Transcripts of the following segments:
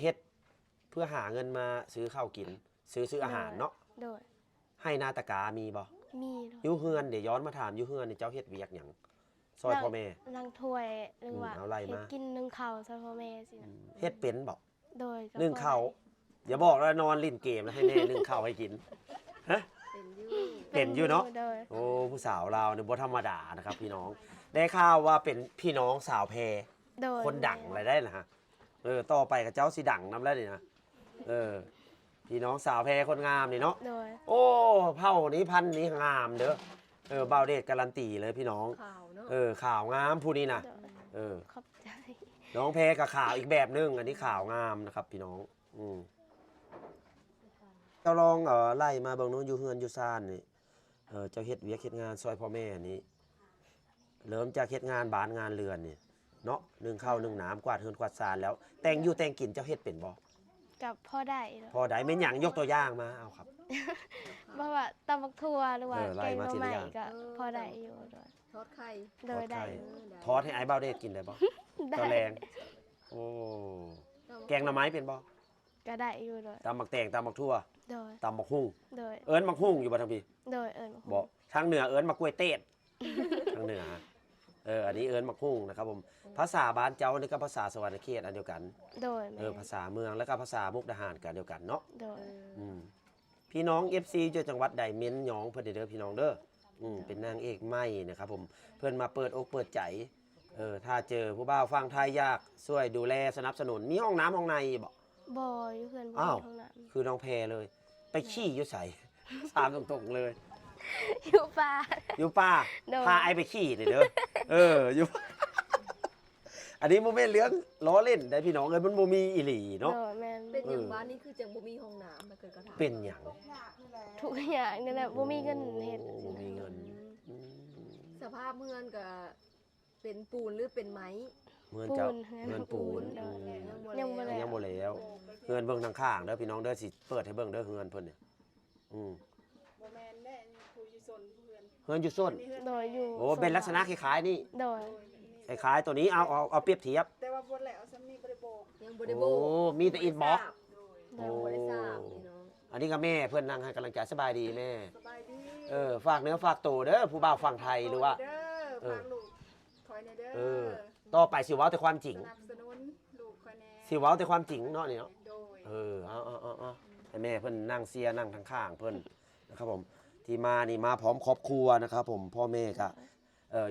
เฮ็ดเพื่อหาเงินมาซื้อข้าวกินซื้ออาหารเนาะโดยให้นาตกามีบ่มีอยู่เฮือนเดี๋ยวย้อนมาถามอยู่เฮือนนี่เจ้าเฮ็ดเวียกหยังซอยพ่อแม่นางถ้วยหรือว่าเอาไล่มา เฮ็ดกินนึ่งข้าวซอยพ่อแม่สินะเฮ็ดเป็นบ่โดยนึ่งข้าวอย่าบอกว่านอนเล่นเกมแล้วให้แม่นึ่งข้าวให้กินฮะเป็นอยู่เนาะโอ้ผู้สาวเราเนี่ยบ่ธรรมดานะครับพี่น้องได้ข่าวว่าเป็นพี่น้องสาวแพรคนดังอะไรได้นะฮะต่อไปกับเจ้าสิดังนำแล้วนี่นะพี่น้องสาวแพรคนงามนี่เนาะโอ้เผ่านี้พันนี้งามเด้อบ่าวเดชการันตีเลยพี่น้องข่าวงามผู้นี้นะขอบใจน้องแพรกับข่าวอีกแบบนึงอันนี้ข่าวงามนะครับพี่น้องเจ้าลองไล่มาเบิ่งนู้นอยู่เฮือนอยู่ซ่านนี่เจ้าเฮ็ดเวียกเฮ็ดงานซอยพ่อแม่นี่เริ่มจากเฮ็ดงานบ้านงานเรือนนี่เนาะนึ่งข้าวนึ่งน้ำกวาดเฮือนกวาดซานแล้วแต่งอยู่แต่งกินเจ้าเฮ็ดเป็นบ่กับพ่อได้พอได้แม่นหยังยกตัวอย่างมาเอาครับเพราะว่าตำบักทั่วหรือว่าแกงหน่อไม้ก็พอได้อยู่ด้วยทอดไข่โดยได้ทอดให้ไอ้บ่าวเดชกินได้บ่ตอนแรงโอ้แกงหน่อไม้เป็นบ่ก็ได้อยู่ด้วยตำบักแตงตำบักทั่วโดยตำบักหุ่งโดยเอิ้นบักหุ่งอยู่บ่ทางพี่โดยเอิ้นบ่ทางเหนือเอิ้นบักกล้วยเต้ดทางเหนืออันนี้เอิ้นบักหุ่งนะครับผมภาษาบ้านเจ้านี่ก็ภาษาสวรรณเขตอันเดียวกันโดยภาษาเมืองแล้วก็ภาษามุกดาหารกันเดียวกันเนาะโดยพี่น้อง FC จากจังหวัดใดเม้นหยองเพิ่นเด้อพี่น้องเด้อเป็นนางเอกใหม่นะครับผมเพิ่นมาเปิดอกเปิดใจถ้าเจอผู้บ่าวฟังไทยยากช่วยดูแลสนับสนุนมีห้องน้ำห้องในบ่อยู่เพื่อนบ่ห้องน้ำคือน้องแพรเลยไปขี้อยู่ใส่ถามตรงๆเลยอยู่ป่าพาไอไปขี้นี่เด้ออยู่อันนี้โมเมนต์เลี้ยงล้อเล่นได้พี่น้องเลยมันโมมีอิหลีเนาะเป็นอย่างบ้านนี้คือจังบ่มีห้องน้ำมาเกิดกระทำเป็นอย่างทุกอย่างนี่แหละบ่มีเงินเฮ็ดบ่มีเงินสภาพเมืองก็เป็นปูนหรือเป็นไม้เงินปูนยังบ่แล้วเงินเบิ่งทางข้างเด้อพี่น้องเด้อสิเปิดให้เบิ่งเด้อเงินเพิ่นเนี่ยบ่แม่นแน่ผู้อยู่ซนเงินอยู่ส้นโดยอยู่โอ้เป็นลักษณะคล้ายๆนี่โดยคล้ายๆตัวนี้เอาเปรียบเทียบแต่ว่าบ่แล้วซ้ำนี้บ่ได้บอกยังบ่ได้บอกโอ้มีแต่อินบ็อกซ์บ่ได้ทราบพี่น้องอันนี้ก็แม่เพิ่นนั่งให้กำลังใจสบายดีแม่สบายดีฝากเนื้อฝากตัวเด้อผู้บ่าวฝั่งไทยหรือว่าฝากลูกคอยแน่เด้อต่อไปสิเว้าแต่ความจริงสนับสนุนลูกคอยแน่สิเว้าแต่ความจริงเนาะนี่เนาะเอาให้แม่เพิ่นนั่งเสียนั่งทางข้างเพิ่นนะครับผมที่มานี่มาพร้อมครอบครัวนะครับผมพ่อแม่ก็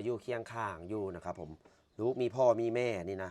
อยู่เคียงข้างอยู่นะครับผมลูกมีพ่อมีแม่นี่นะ